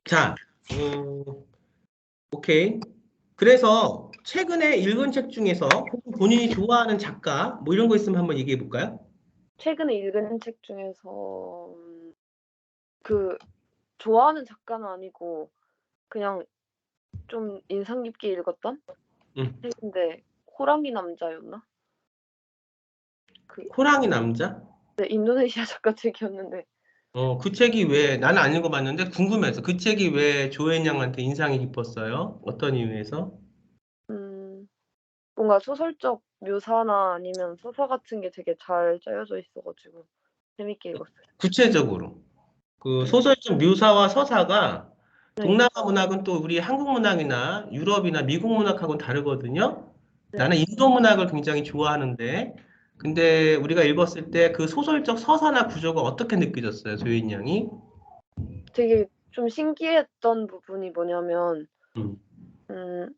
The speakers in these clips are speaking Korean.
자, 오케이. 그래서 최근에 읽은 책 중에서 혹은 본인이 좋아하는 작가 뭐 이런 거 있으면 한번 얘기해 볼까요? 최근에 읽은 책 중에서 그 좋아하는 작가는 아니고 그냥 좀 인상 깊게 읽었던 응. 책인데 호랑이 남자였나? 그 호랑이 남자? 네, 인도네시아 작가 책이었는데 그 책이 왜 나는 안 읽어봤는데 궁금해서 그 책이 왜 조앤 양한테 인상이 깊었어요? 어떤 이유에서? 음, 뭔가 소설적 묘사나 아니면 서사 같은 게 되게 잘 짜여져 있어가지고 재밌게 읽었어요. 구체적으로 그 소설적 묘사와 서사가 네, 동남아 문학은 또 우리 한국 문학이나 유럽이나 미국 문학하고는 다르거든요. 나는 네. 인도 문학을 굉장히 좋아하는데, 근데 우리가 읽었을 때 그 소설적 서사나 구조가 어떻게 느껴졌어요, 조인 양이? 되게 좀 신기했던 부분이 뭐냐면 음, 음,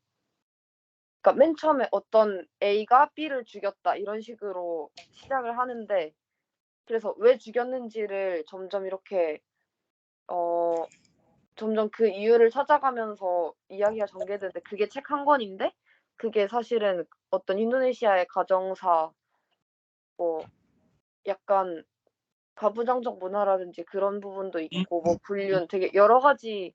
그러니까 맨 처음에 어떤 A가 B를 죽였다 이런 식으로 시작을 하는데 그래서 왜 죽였는지를 점점 이렇게 어 점점 그 이유를 찾아가면서 이야기가 전개되는데 그게 책 한 권인데 그게 사실은 어떤 인도네시아의 가정사 뭐 약간 가부장적 문화라든지 그런 부분도 있고 뭐 불륜 되게 여러 가지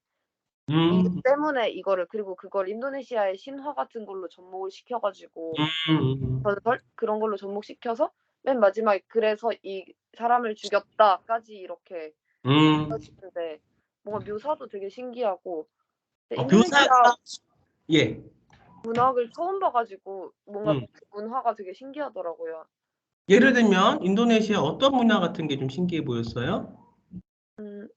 이유 음, 때문에 이거를 그리고 그걸 인도네시아의 신화 같은 걸로 접목을 시켜 가지고 음, 전설 그런 걸로 접목시켜서 맨 마지막에 그래서 이 사람을 죽였다까지 이렇게 음. 이어지는데 뭔가 묘사도 되게 신기하고 근데 인도네시아 묘사가, 예. 문학을 처음 봐 가지고 뭔가 음. 그 문화가 되게 신기하더라고요. 예를 들면, 인도네시아 어떤 문화 같은 게 좀 신기해 보였어요? 음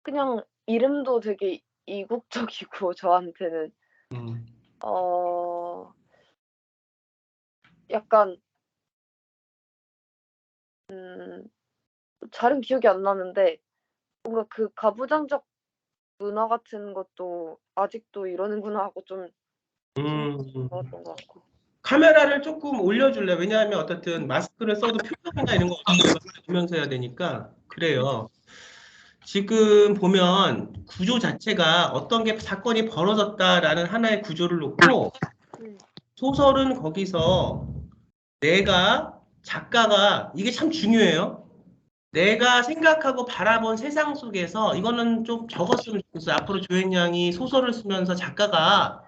그냥 이름도 되게 이국적이고 저한테는 음, 어 약간 음 잘은 기억이 안 나는데 뭔가 그 가부장적 문화 같은 것도 '아직도 이러는구나.' 하고 좀 음. 신기했던 것 같고. 카메라를 조금 올려줄래? 왜냐하면 어떻든 마스크를 써도 표정이나 이런 거 어떤 거 보면서 해야 되니까. 그래요. 지금 보면 구조 자체가 어떤 게 사건이 벌어졌다라는 하나의 구조를 놓고 네. 소설은 거기서 내가 작가가 이게 참 중요해요. 내가 생각하고 바라본 세상 속에서 이거는 좀 적었으면 좋겠어요. 앞으로 조앤 양이 소설을 쓰면서 작가가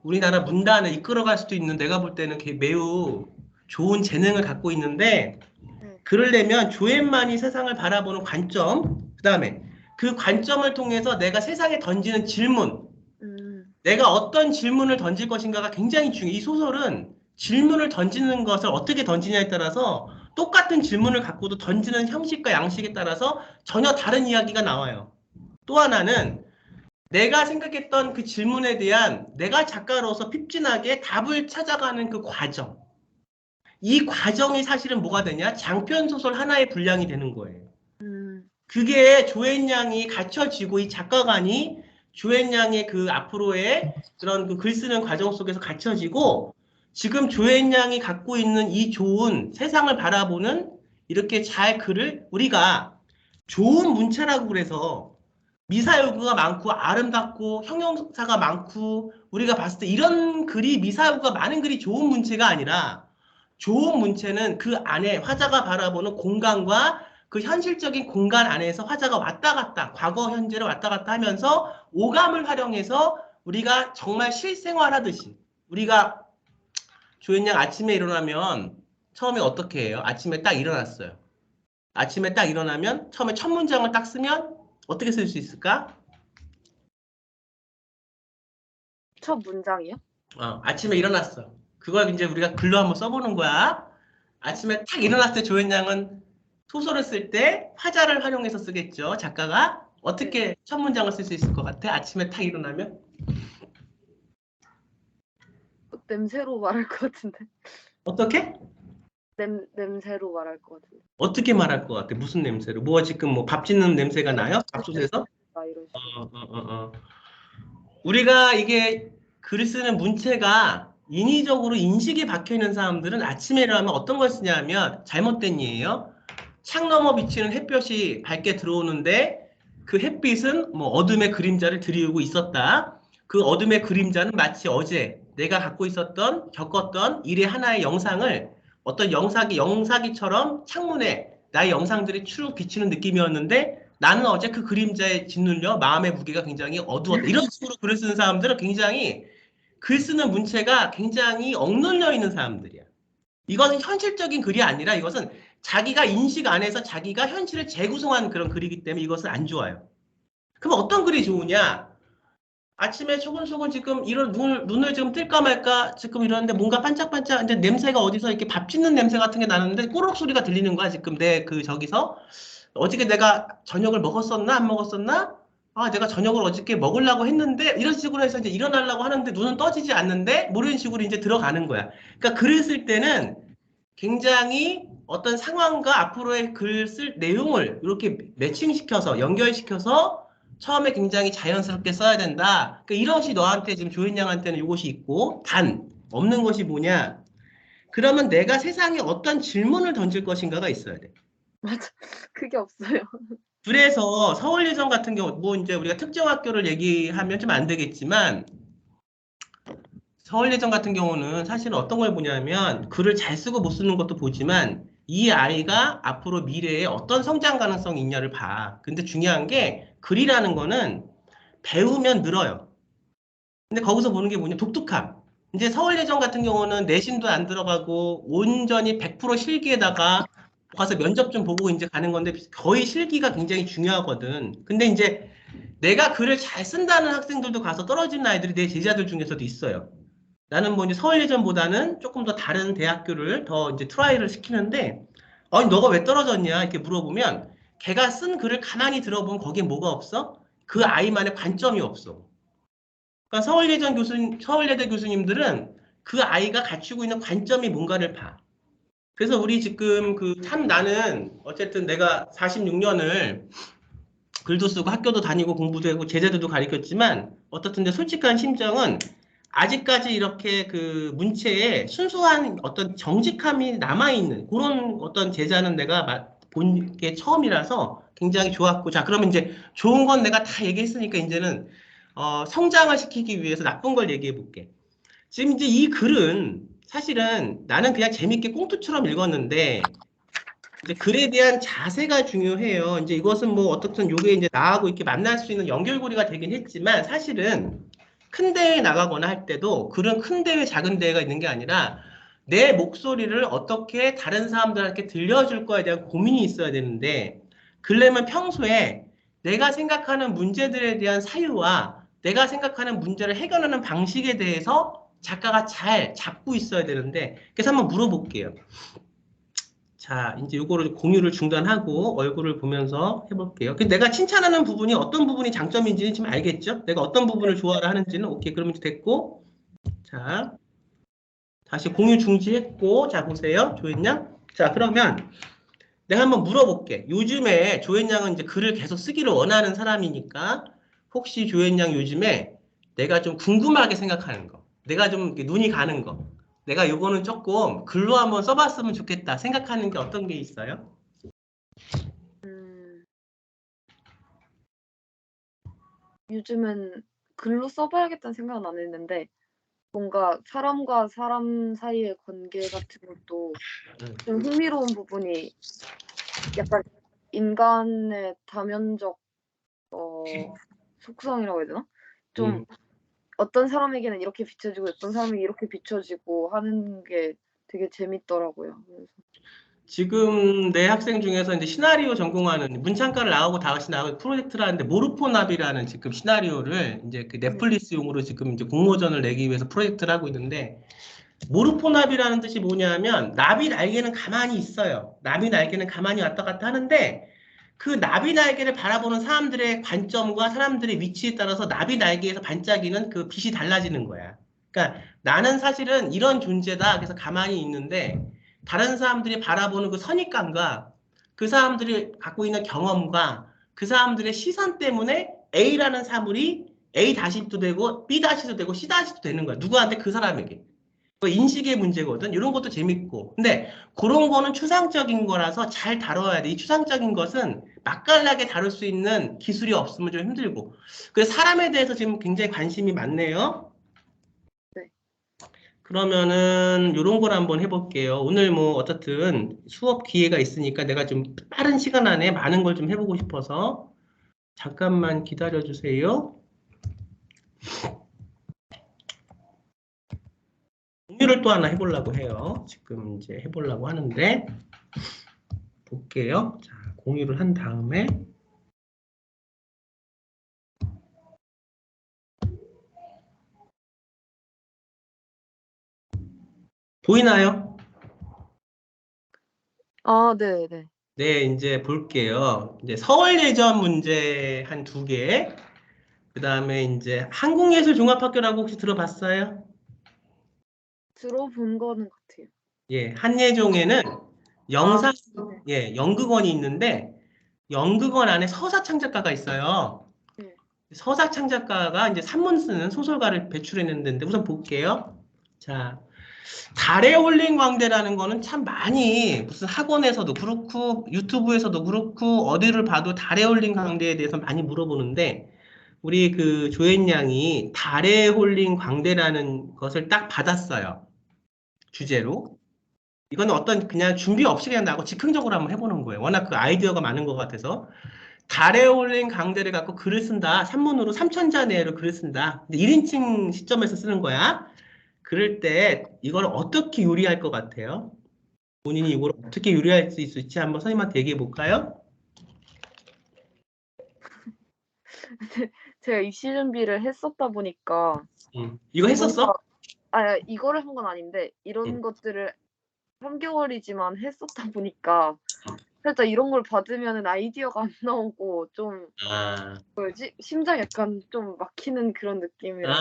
우리나라 문단을 이끌어갈 수도 있는 내가 볼 때는 매우 좋은 재능을 갖고 있는데 네. 그러려면 조앤만이 세상을 바라보는 관점, 그다음에 그 관점을 통해서 내가 세상에 던지는 질문, 음. 내가 어떤 질문을 던질 것인가가 굉장히 중요해. 이 소설은 질문을 던지는 것을 어떻게 던지냐에 따라서 똑같은 질문을 갖고도 던지는 형식과 양식에 따라서 전혀 다른 이야기가 나와요. 또 하나는 내가 생각했던 그 질문에 대한 내가 작가로서 핍진하게 답을 찾아가는 그 과정. 이 과정이 사실은 뭐가 되냐? 장편 소설 하나의 분량이 되는 거예요. 음. 그게 조앤 양이 갖춰지고 이 작가관이 조앤 양의 그 앞으로의 그런 그 글 쓰는 과정 속에서 갖춰지고 지금 조앤 양이 갖고 있는 이 좋은 세상을 바라보는 이렇게 잘 글을 우리가 좋은 문체라고 그래서 미사여구가 많고 아름답고 형용사가 많고 우리가 봤을 때 이런 글이 미사여구가 많은 글이 좋은 문체가 아니라 좋은 문체는 그 안에 화자가 바라보는 공간과 그 현실적인 공간 안에서 화자가 왔다 갔다 과거 현재를 왔다 갔다 하면서 오감을 활용해서 우리가 정말 실생활하듯이 우리가 조연양 아침에 일어나면 처음에 어떻게 해요? 아침에 딱 일어났어요. 아침에 딱 일어나면 처음에 첫 문장을 딱 쓰면 어떻게 쓸 수 있을까? 첫 문장이요? 아침에 일어났어. 그걸 이제 우리가 글로 한번 써보는 거야. 아침에 딱 일어났을 때 조연양은 소설을 쓸 때 화자를 활용해서 쓰겠죠. 작가가 네. 어떻게 첫 문장을 쓸 수 있을 것 같아? 아침에 딱 일어나면 냄새로 말할 것 같은데. 어떻게? 냄새로 말할 것 같은데. 어떻게 말할 것 같아? 무슨 냄새로? 뭐 지금 뭐 밥 짓는 냄새가 나요? 밥솥에서? 아 이런 어, 식으로. 어, 어, 어. 우리가 이게 글 쓰는 문체가 인위적으로 인식이 박혀 있는 사람들은 아침에 일어나면 어떤 걸 쓰냐면 잘못된 예예요. 창 너머 비치는 햇볕이 밝게 들어오는데 그 햇빛은 뭐 어둠의 그림자를 드리우고 있었다. 그 어둠의 그림자는 마치 어제 내가 갖고 있었던, 겪었던 일의 하나의 영상을 어떤 영사기처럼 창문에 나의 영상들이 추룩 비치는 느낌이었는데 나는 어제 그 그림자에 짓눌려 마음의 무게가 굉장히 어두웠다. 이런 식으로 글을 쓰는 사람들은 굉장히 글 쓰는 문체가 굉장히 억눌려 있는 사람들이야. 이것은 현실적인 글이 아니라 이것은 자기가 인식 안에서 자기가 현실을 재구성한 그런 글이기 때문에 이것은 안 좋아요. 그럼 어떤 글이 좋으냐? 아침에 초근초근 지금 이런 눈을 지금 뜰까 말까 지금 이러는데 뭔가 반짝반짝 이제 냄새가 어디서 이렇게 밥 짓는 냄새 같은 게 나는데 꼬르륵 소리가 들리는 거야. 지금 내 그 저기서 어저께 내가 저녁을 먹었었나 안 먹었었나? 아, 내가 저녁을 어저께 먹으려고 했는데 이런 식으로 해서 이제 일어나려고 하는데 눈은 떠지지 않는데 뭐 이런 식으로 이제 들어가는 거야. 그러니까 글을 쓸 때는 굉장히 어떤 상황과 앞으로의 글 쓸 내용을 이렇게 매칭시켜서 연결시켜서 처음에 굉장히 자연스럽게 써야 된다. 그러니까 이것이 너한테 지금 조인 양한테는 이것이 있고 단 없는 것이 뭐냐? 그러면 내가 세상에 어떤 질문을 던질 것인가가 있어야 돼. 맞아. 그게 없어요. 그래서 서울예전 같은 경우 뭐 이제 우리가 특정 학교를 얘기하면 좀 안 되겠지만 서울예전 같은 경우는 사실은 어떤 걸 보냐면 글을 잘 쓰고 못 쓰는 것도 보지만 이 아이가 앞으로 미래에 어떤 성장 가능성이 있냐를 봐. 근데 중요한 게 글이라는 거는 배우면 늘어요. 근데 거기서 보는 게 뭐냐? 독특함. 이제 서울예전 같은 경우는 내신도 안 들어가고 온전히 100% 실기에다가 가서 면접 좀 보고 이제 가는 건데 거의 실기가 굉장히 중요하거든. 근데 이제 내가 글을 잘 쓴다는 학생들도 가서 떨어지는 아이들이 내 제자들 중에서도 있어요. 나는 뭐 이제 서울예전보다는 조금 더 다른 대학교를 더 이제 트라이를 시키는데, 아니, 너가 왜 떨어졌냐? 이렇게 물어보면, 걔가 쓴 글을 가만히 들어보면 거기에 뭐가 없어? 그 아이만의 관점이 없어. 그러니까 서울예대 교수님들은 그 아이가 갖추고 있는 관점이 뭔가를 봐. 그래서 우리 지금 참 나는 어쨌든 내가 46년을 글도 쓰고 학교도 다니고 공부도 하고 제자들도 가르쳤지만 어떻든 솔직한 심정은 아직까지 이렇게 그 문체에 순수한 어떤 정직함이 남아있는 그런 어떤 제자는 내가 본 게 처음이라서 굉장히 좋았고 자 그러면 이제 좋은 건 내가 다 얘기했으니까 이제는 성장을 시키기 위해서 나쁜 걸 얘기해 볼게. 지금 이제 이 글은 사실은 나는 그냥 재밌게 꽁투처럼 읽었는데 이제 글에 대한 자세가 중요해요. 이제 이것은 뭐 어떻든 요게 이제 나하고 이렇게 만날 수 있는 연결고리가 되긴 했지만 사실은 큰 대회에 나가거나 할 때도 글은 큰 대회, 작은 대회가 있는 게 아니라 내 목소리를 어떻게 다른 사람들한테 들려줄 거에 대한 고민이 있어야 되는데 글내면 평소에 내가 생각하는 문제들에 대한 사유와 내가 생각하는 문제를 해결하는 방식에 대해서 작가가 잘 잡고 있어야 되는데 그래서 한번 물어볼게요. 자, 이제 요거를 공유를 중단하고 얼굴을 보면서 해볼게요. 내가 칭찬하는 부분이 어떤 부분이 장점인지는 지금 알겠죠? 내가 어떤 부분을 좋아라 하는지는 오케이. 그러면 됐고. 자, 다시 공유 중지했고. 자, 보세요. 조인 양. 자, 그러면 내가 한번 물어볼게. 요즘에 조인 양은 이제 글을 계속 쓰기를 원하는 사람이니까 혹시 조인 양 요즘에 내가 좀 궁금하게 생각하는 거, 내가 좀 이렇게 눈이 가는 거, 내가 요거는 조금 글로 한번 써봤으면 좋겠다 생각하는 게 어떤 게 있어요? 요즘은 글로 써봐야겠다는 생각은 안 했는데 뭔가 사람과 사람 사이의 관계 같은 것도 좀 흥미로운 부분이 약간 인간의 다면적 속성이라고 해야 되나? 좀 어떤 사람에게는 이렇게 비춰지고 어떤 사람에게 이렇게 비춰지고 하는 게 되게 재밌더라고요. 그래서 지금 내 학생 중에서 이제 시나리오 전공하는 문창과를 나오고 다시 나오고 프로젝트를 하는데 모르포나비라는 지금 시나리오를 이제 그 넷플릭스용으로 지금 이제 공모전을 내기 위해서 프로젝트를 하고 있는데 모르포나비라는 뜻이 뭐냐면 나비 날개는 가만히 있어요. 나비 날개는 가만히 왔다 갔다 하는데 그 나비 날개를 바라보는 사람들의 관점과 사람들의 위치에 따라서 나비 날개에서 반짝이는 그 빛이 달라지는 거야. 그러니까 나는 사실은 이런 존재다. 그래서 가만히 있는데 다른 사람들이 바라보는 그 선입감과 그 사람들이 갖고 있는 경험과 그 사람들의 시선 때문에 A라는 사물이 A-도 되고 B-도 되고 C-도 되는 거야. 누구한테? 그 사람에게. 인식의 문제거든. 이런 것도 재밌고. 근데 그런 거는 추상적인 거라서 잘 다뤄야 돼. 이 추상적인 것은 맛깔나게 다룰 수 있는 기술이 없으면 좀 힘들고. 그래서 사람에 대해서 지금 굉장히 관심이 많네요. 네. 그러면은 이런 걸 한번 해볼게요. 오늘 뭐 어쨌든 수업 기회가 있으니까 내가 좀 빠른 시간 안에 많은 걸 좀 해보고 싶어서 잠깐만 기다려 주세요. 공유를 또 하나 해보려고 해요. 지금 이제 해보려고 하는데 볼게요. 자, 공유를 한 다음에 보이나요? 아, 네, 네. 네, 이제 볼게요. 이제 서울 예전 문제 한 두 개, 그 다음에 이제 한국예술종합학교라고 혹시 들어봤어요? 들어본 거는 같아요. 예, 한예종에는 아, 영상, 네. 예, 연극원이 있는데 연극원 안에 서사창 작가가 있어요. 네. 서사창 작가가 이제 산문 쓰는 소설가를 배출했는데 우선 볼게요. 자, 달에 올린 광대라는 거는 참 많이 무슨 학원에서도 그렇고 유튜브에서도 그렇고 어디를 봐도 달에 올린 광대에 대해서 많이 물어보는데 우리 그 조앤 양이 달에 올린 광대라는 것을 딱 받았어요. 주제로. 이거는 어떤 그냥 준비 없이 그냥 나고 즉흥적으로 한번 해보는 거예요. 워낙 그 아이디어가 많은 것 같아서. 달에 올린 광대를 갖고 글을 쓴다. 산문으로 3천자 내로 글을 쓴다. 근데 1인칭 시점에서 쓰는 거야. 그럴 때 이걸 어떻게 요리할 것 같아요? 본인이 이걸 어떻게 요리할 수 있을지 한번 선생님한테 얘기해 볼까요? 제가 입시 준비를 했었다 보니까 이거 뭔가 했었어? 이거를 한 건 아닌데 이런 응. 것들을 3개월이지만 했었다 보니까 살짝 이런 걸 받으면은 아이디어가 안 나오고 좀 아, 뭐지? 심장이 약간 좀 막히는 그런 느낌이라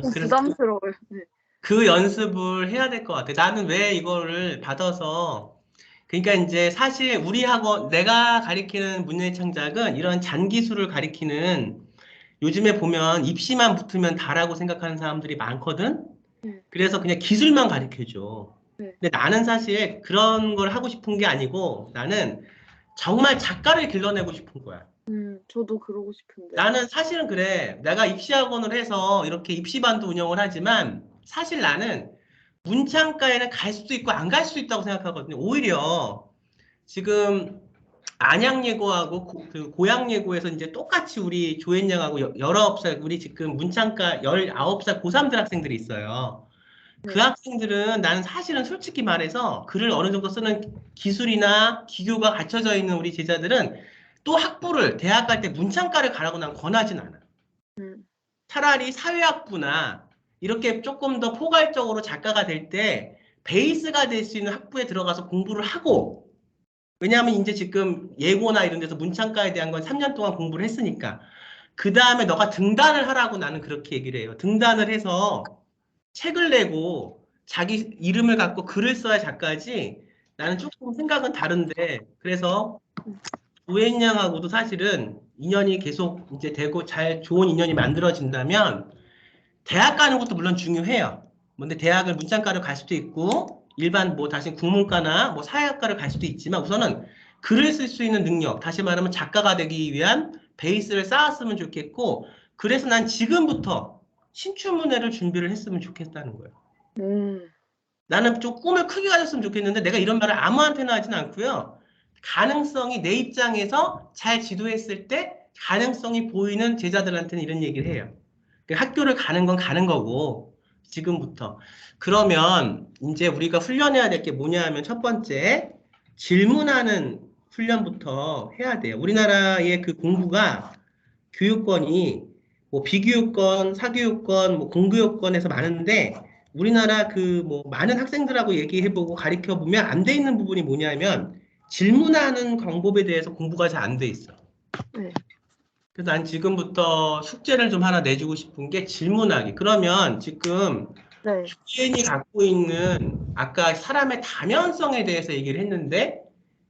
좀 그래서 부담스러워요. 네. 그 연습을 해야 될 것 같아. 나는 왜 이거를 받아서 그러니까 이제 사실 우리 학원 내가 가리키는 문예 창작은 이런 잔기술을 가리키는 요즘에 보면 입시만 붙으면 다라고 생각하는 사람들이 많거든. 네. 그래서 그냥 기술만 가르쳐줘. 네. 근데 나는 사실 그런 걸 하고 싶은 게 아니고 나는 정말 작가를 길러내고 싶은 거야. 저도 그러고 싶은데. 나는 사실은 그래. 내가 입시학원을 해서 이렇게 입시반도 운영을 하지만 사실 나는 문창과에는 갈 수도 있고 안 갈 수도 있다고 생각하거든요. 오히려 지금 안양예고하고 그 고양예고에서 이제 똑같이 우리 조앤양하고 19살 우리 지금 문창과 19살 고3들 학생들이 있어요. 그 네. 학생들은 나는 사실은 솔직히 말해서 글을 어느 정도 쓰는 기술이나 기교가 갖춰져 있는 우리 제자들은 또 학부를 대학 갈 때 문창과를 가라고 난 권하진 않아. 음. 차라리 사회학부나 이렇게 조금 더 포괄적으로 작가가 될 때 베이스가 될 수 있는 학부에 들어가서 공부를 하고 왜냐하면 이제 지금 예고나 이런 데서 문창과에 대한 건 3년 동안 공부를 했으니까 그 다음에 너가 등단을 하라고 나는 그렇게 얘기를 해요. 등단을 해서 책을 내고 자기 이름을 갖고 글을 써야 작가지 나는 조금 생각은 다른데 그래서 우엔 양하고도 사실은 인연이 계속 이제 되고 잘 좋은 인연이 만들어진다면 대학 가는 것도 물론 중요해요. 근데 대학을 문창과를 갈 수도 있고 일반 뭐 다시 국문과나 뭐 사회학과를 갈 수도 있지만 우선은 글을 쓸 수 있는 능력, 다시 말하면 작가가 되기 위한 베이스를 쌓았으면 좋겠고 그래서 난 지금부터 신춘문예를 준비를 했으면 좋겠다는 거예요. 음. 나는 좀 꿈을 크게 가졌으면 좋겠는데 내가 이런 말을 아무한테나 하진 않고요. 가능성이 내 입장에서 잘 지도했을 때 가능성이 보이는 제자들한테는 이런 얘기를 해요. 학교를 가는 건 가는 거고 지금부터. 그러면 이제 우리가 훈련해야 될 게 뭐냐 하면 첫 번째 질문하는 훈련부터 해야 돼요. 우리나라의 그 공부가 교육권이 뭐 비교육권, 사교육권, 뭐 공교육권에서 많은데 우리나라 그 뭐 많은 학생들하고 얘기해보고 가르쳐보면 안 돼 있는 부분이 뭐냐면 질문하는 방법에 대해서 공부가 잘 안 돼 있어. 네. 그래서 난 지금부터 숙제를 좀 하나 내주고 싶은 게 질문하기. 그러면 지금 네. 주인이 갖고 있는 아까 사람의 다면성에 대해서 얘기를 했는데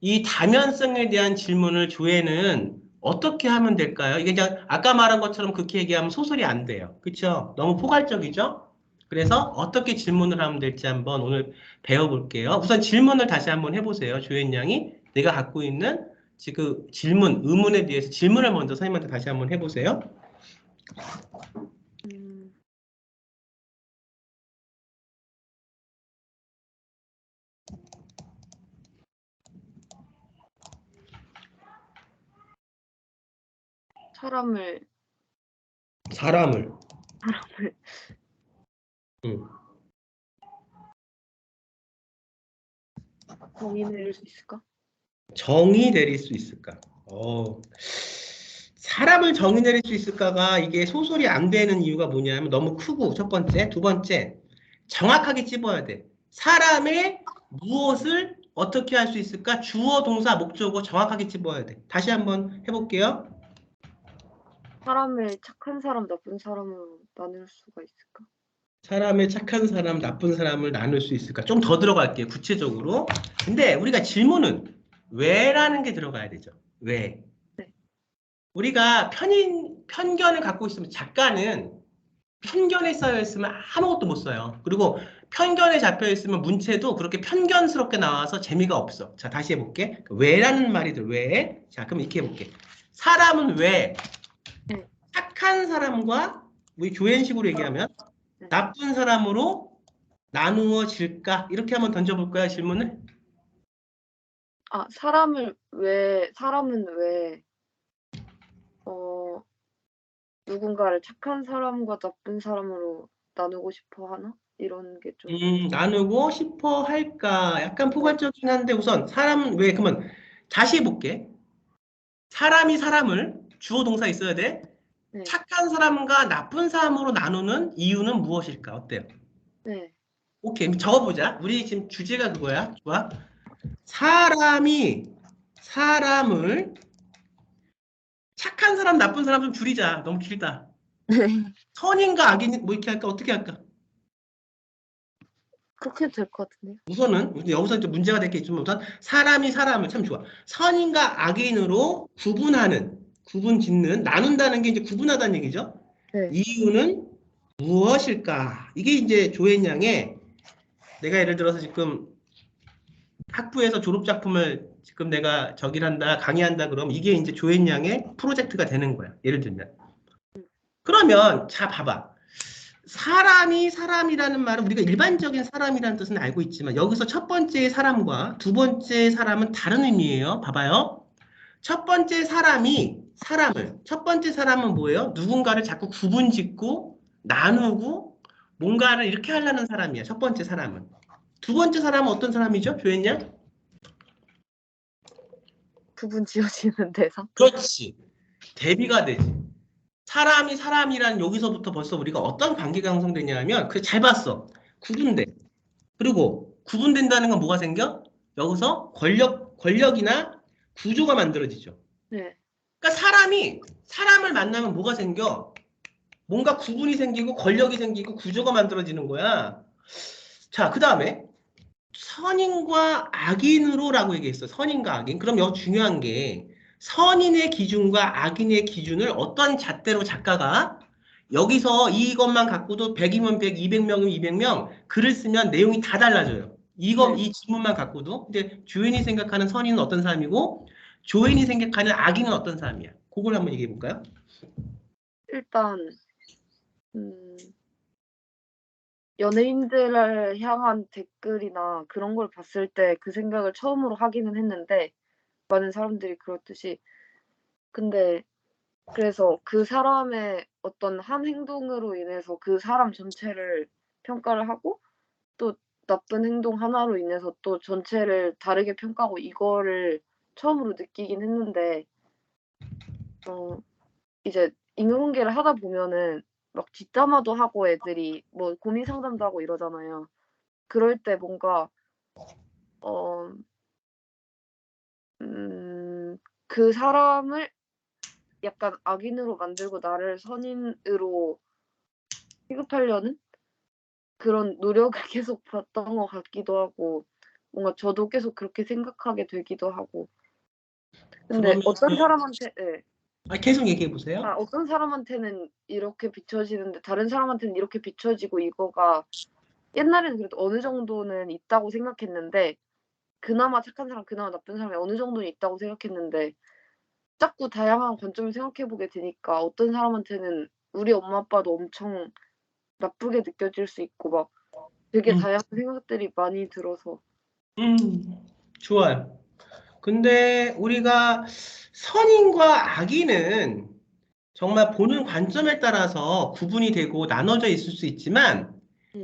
이 다면성에 대한 질문을 조회는 어떻게 하면 될까요? 이게 그냥 아까 말한 것처럼 그렇게 얘기하면 소설이 안 돼요. 그렇죠? 너무 포괄적이죠? 그래서 어떻게 질문을 하면 될지 한번 오늘 배워볼게요. 우선 질문을 다시 한번 해보세요. 조현 양이 내가 갖고 있는 지금 질문, 의문에 대해서 질문을 먼저 선생님한테 다시 한번 해보세요. 음, 사람을 사람을. 사람을 음. 정의 내릴 수 있을까? 정의 내릴 수 있을까? 사람을 정의 내릴 수 있을까가 이게 소설이 안 되는 이유가 뭐냐면 너무 크고 첫 번째, 두 번째 정확하게 찝어야 돼. 사람의 무엇을 어떻게 할 수 있을까? 주어, 동사, 목적어 정확하게 찝어야 돼. 다시 한번 해볼게요. 사람을 착한 사람, 나쁜 사람으로 나눌 수가 있을까? 사람의 착한 사람, 나쁜 사람을 나눌 수 있을까? 좀 더 들어갈게요. 구체적으로. 근데 우리가 질문은 왜라는 게 들어가야 되죠. 왜? 네. 우리가 편견을 갖고 있으면 작가는 편견에 쌓여 있으면 아무것도 못 써요. 그리고 편견에 잡혀 있으면 문체도 그렇게 편견스럽게 나와서 재미가 없어. 자, 다시 해볼게. 왜라는 말이 들, 왜? 자, 그럼 이렇게 해볼게. 사람은 왜 네. 착한 사람과 우리 조연식으로 얘기하면 네. 나쁜 사람으로 나누어질까? 이렇게 한번 던져볼까요, 질문을? 아, 사람은 왜, 누군가를 착한 사람과 나쁜 사람으로 나누고 싶어 하나? 이런 게 좀, 나누고 싶어 할까? 약간 포괄적이긴 한데 우선 사람은 왜? 그러면 다시 해볼게. 사람이 사람을 주어 동사 있어야 돼. 네, 착한 사람과 나쁜 사람으로 나누는 이유는 무엇일까? 어때요? 네, 오케이, 적어보자. 우리 지금 주제가 그거야. 좋아. 사람이 사람을 착한 사람, 나쁜 사람 좀 줄이자. 너무 길다. 선인과 악인 뭐 이렇게 할까? 어떻게 할까? 그렇게 해도 될 것 같은데요? 우선은 여기서 이제 문제가 될 게 있지만 우선 사람이 사람을 참 좋아. 선인과 악인으로 구분 짓는 나눈다는 게 이제 구분하다는 얘기죠. 네, 이유는 무엇일까? 이게 이제 조앤양의 내가 예를 들어서 지금 학부에서 졸업 작품을 지금 내가 저기를 한다, 강의한다 그러면 이게 이제 조앤양의 프로젝트가 되는 거야. 예를 들면. 그러면 자 봐봐. 사람이 사람이라는 말은 우리가 일반적인 사람이라는 뜻은 알고 있지만 여기서 첫 번째 사람과 두 번째 사람은 다른 의미예요. 봐봐요. 첫 번째 첫 번째 사람은 뭐예요? 누군가를 자꾸 구분 짓고 나누고 뭔가를 이렇게 하려는 사람이야. 첫 번째 사람은. 두 번째 사람은 어떤 사람이죠? 조했냐? 구분 지어지는 대상? 그렇지. 대비가 되지. 사람이 사람이란 여기서부터 벌써 우리가 어떤 관계가 형성되냐 하면 그 잘 봤어. 구분돼. 그리고 구분된다는 건 뭐가 생겨? 여기서 권력이나 구조가 만들어지죠. 네, 그러니까 사람을 만나면 뭐가 생겨? 뭔가 구분이 생기고 권력이 생기고 구조가 만들어지는 거야. 자, 그 다음에 선인과 악인으로라고 얘기했어. 선인과 악인. 그럼 여기 중요한 게 선인의 기준과 악인의 기준을 어떤 잣대로 작가가 여기서 이것만 갖고도 100이면 100, 200명이면 200명 글을 쓰면 내용이 다 달라져요. 네. 이 질문만 갖고도. 근데 주인이 생각하는 선인은 어떤 사람이고 조인이 생각하는 악인은 어떤 사람이야. 그걸 한번 얘기해 볼까요? 일단, 음, 연예인들을 향한 댓글이나 그런 걸 봤을 때 그 생각을 처음으로 하기는 했는데, 많은 사람들이 그렇듯이. 근데, 그래서 그 사람의 어떤 한 행동으로 인해서 그 사람 전체를 평가를 하고, 또 나쁜 행동 하나로 인해서 또 전체를 다르게 평가하고 이거를 처음으로 느끼긴 했는데, 이제 인간관계를 하다 보면은 막 뒷담화도 하고 애들이 뭐 고민 상담도 하고 이러잖아요. 그럴 때 뭔가 어 그 사람을 약간 악인으로 만들고 나를 선인으로 취급하려는 그런 노력을 계속 봤던 것 같기도 하고, 뭔가 저도 계속 그렇게 생각하게 되기도 하고. 근데 그러면 어떤 사람한테 예. 계속 얘기해 보세요. 어떤 사람한테는 이렇게 비춰지는데 다른 사람한테는 이렇게 비춰지고 이거가 옛날에는 그래도 어느 정도는 있다고 생각했는데 그나마 착한 사람, 그나마 나쁜 사람이 어느 정도는 있다고 생각했는데 자꾸 다양한 관점을 생각해 보게 되니까 어떤 사람한테는 우리 엄마 아빠도 엄청 나쁘게 느껴질 수 있고 막 되게 다양한 생각들이 많이 들어서. 좋아요. 근데 우리가 선인과 악인은 정말 보는 관점에 따라서 구분이 되고 나눠져 있을 수 있지만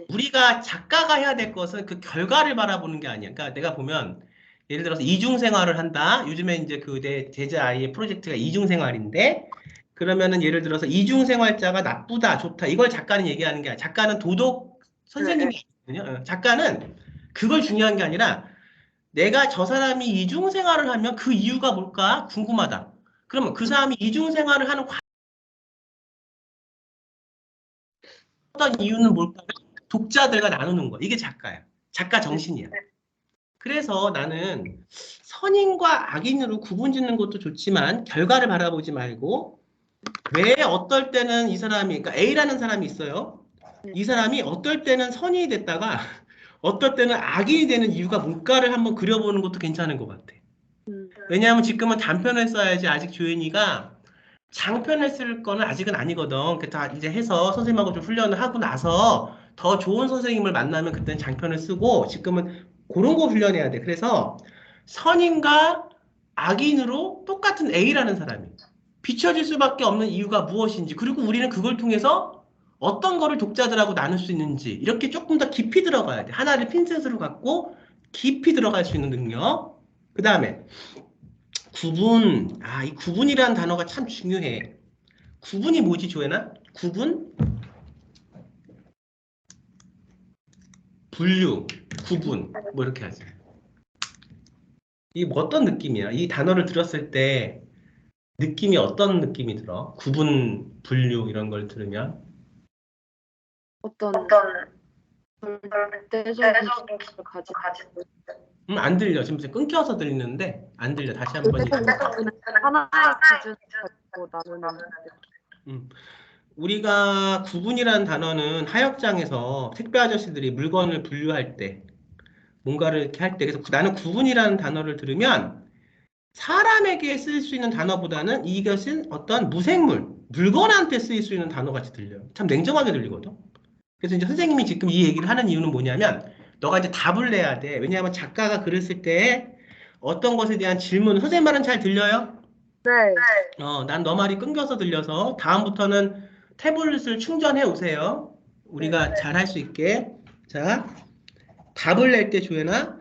우리가 작가가 해야 될 것은 그 결과를 바라보는 게 아니야. 그러니까 내가 보면 예를 들어서 이중생활을 한다. 요즘에 이제 그 내 제자 아이의 프로젝트가 이중생활인데 그러면은 예를 들어서 이중생활자가 나쁘다, 좋다. 이걸 작가는 얘기하는 게 아니야. 작가는 도덕 선생님이 아니거든요. 작가는 그걸 중요한 게 아니라 내가 저 사람이 이중생활을 하면 그 이유가 뭘까 궁금하다. 그러면 그 사람이 이중생활을 하는 어떤 이유는 뭘까? 독자들과 나누는 거. 이게 작가야. 작가 정신이야. 그래서 나는 선인과 악인으로 구분 짓는 것도 좋지만 결과를 바라보지 말고 왜 어떨 때는 이 사람이 그러니까 A라는 사람이 있어요. 이 사람이 어떨 때는 선이 됐다가 어떨 때는 악인이 되는 이유가 뭘까를 한번 그려보는 것도 괜찮은 것 같아. 왜냐하면 지금은 단편을 써야지 아직 조연이가 장편을 쓸 거는 아직은 아니거든. 다 이제 해서 선생님하고 좀 훈련을 하고 나서 더 좋은 선생님을 만나면 그때는 장편을 쓰고 지금은 그런 거 훈련해야 돼. 그래서 선인과 악인으로 똑같은 A라는 사람이 비춰질 수밖에 없는 이유가 무엇인지 그리고 우리는 그걸 통해서 어떤 거를 독자들하고 나눌 수 있는지 이렇게 조금 더 깊이 들어가야 돼. 하나를 핀셋으로 갖고 깊이 들어갈 수 있는 능력. 그 다음에 구분. 이 구분이라는 단어가 참 중요해. 구분이 뭐지, 조혜나? 구분? 분류, 구분. 뭐 이렇게 하지. 이 어떤 느낌이야? 이 단어를 들었을 때 느낌이 어떤 느낌이 들어? 구분, 분류 이런 걸 들으면? 어떤 절대적인 기준을 가지고 안 들려. 지금 끊겨서 들리는데 안 들려. 다시 한번 얘기해. 하나의 기준을 가지고 나누는 우리가 구분이라는 단어는 하역장에서 택배 아저씨들이 물건을 분류할 때 뭔가를 이렇게 할 때 그래서 나는 구분이라는 단어를 들으면 사람에게 쓸 수 있는 단어보다는 이것은 어떤 무생물, 물건한테 쓰일 수 있는 단어 같이 들려요. 참 냉정하게 들리거든. 그래서 이제 선생님이 지금 이 얘기를 하는 이유는 뭐냐면 너가 이제 답을 내야 돼. 왜냐하면 작가가 글을 쓸 때 어떤 것에 대한 질문, 선생님 말은 잘 들려요? 네. 난 너 말이 끊겨서 들려서 다음부터는 태블릿을 충전해 오세요. 우리가 잘 할 수 있게. 자, 답을 낼 때 조회나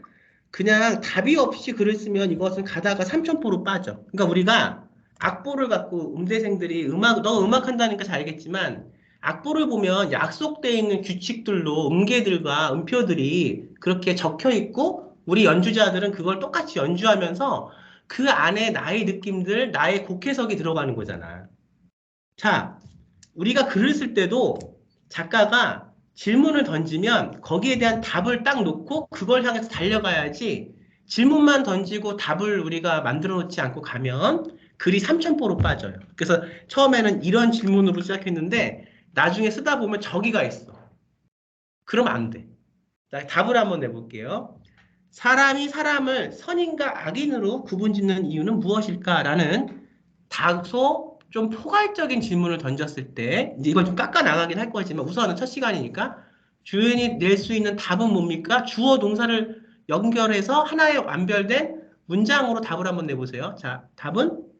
그냥 답이 없이 글을 쓰면 이것은 가다가 삼천포로 빠져. 그러니까 우리가 악보를 갖고 음대생들이 너 음악 한다니까 잘 알겠지만 악보를 보면 약속되어 있는 규칙들로 음계들과 음표들이 그렇게 적혀 있고 우리 연주자들은 그걸 똑같이 연주하면서 그 안에 나의 느낌들, 나의 곡해석이 들어가는 거잖아. 자, 우리가 글을 쓸 때도 작가가 질문을 던지면 거기에 대한 답을 딱 놓고 그걸 향해서 달려가야지 질문만 던지고 답을 우리가 만들어 놓지 않고 가면 글이 삼천포로 빠져요. 그래서 처음에는 이런 질문으로 시작했는데 나중에 쓰다 보면 저기가 있어. 그러면 안 돼. 자, 답을 한번 내볼게요. 사람이 사람을 선인과 악인으로 구분짓는 이유는 무엇일까라는 다소 좀 포괄적인 질문을 던졌을 때 이제 이걸 좀 깎아 나가긴 할 거지만 우선은 첫 시간이니까 주연이 낼 수 있는 답은 뭡니까? 주어 동사를 연결해서 하나의 완별된 문장으로 답을 한번 내보세요. 자, 답은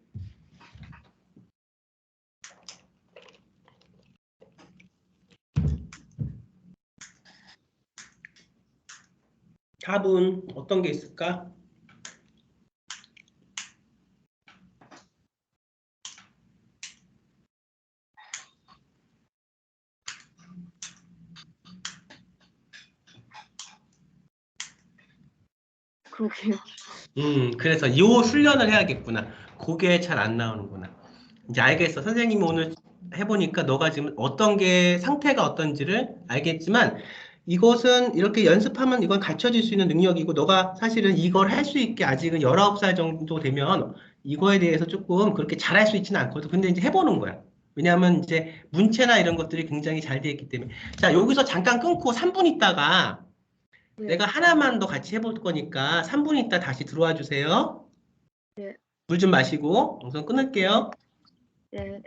어떤 게 있을까? 그러게요. 그래서 요 훈련을 해야겠구나. 그게 잘 안 나오는구나. 이제 알겠어. 선생님이 오늘 해보니까 너가 지금 어떤 게 상태가 어떤지를 알겠지만 이것은 이렇게 연습하면 이건 갖춰질 수 있는 능력이고 너가 사실은 이걸 할 수 있게 아직은 19살 정도 되면 이거에 대해서 조금 그렇게 잘할 수 있지는 않거든. 근데 이제 해보는 거야. 왜냐하면 이제 문체나 이런 것들이 굉장히 잘 되어 있기 때문에. 자, 여기서 잠깐 끊고 3분 있다가 네. 내가 하나만 더 같이 해볼 거니까 3분 있다 다시 들어와 주세요. 네. 물 좀 마시고 방송 끊을게요. 네.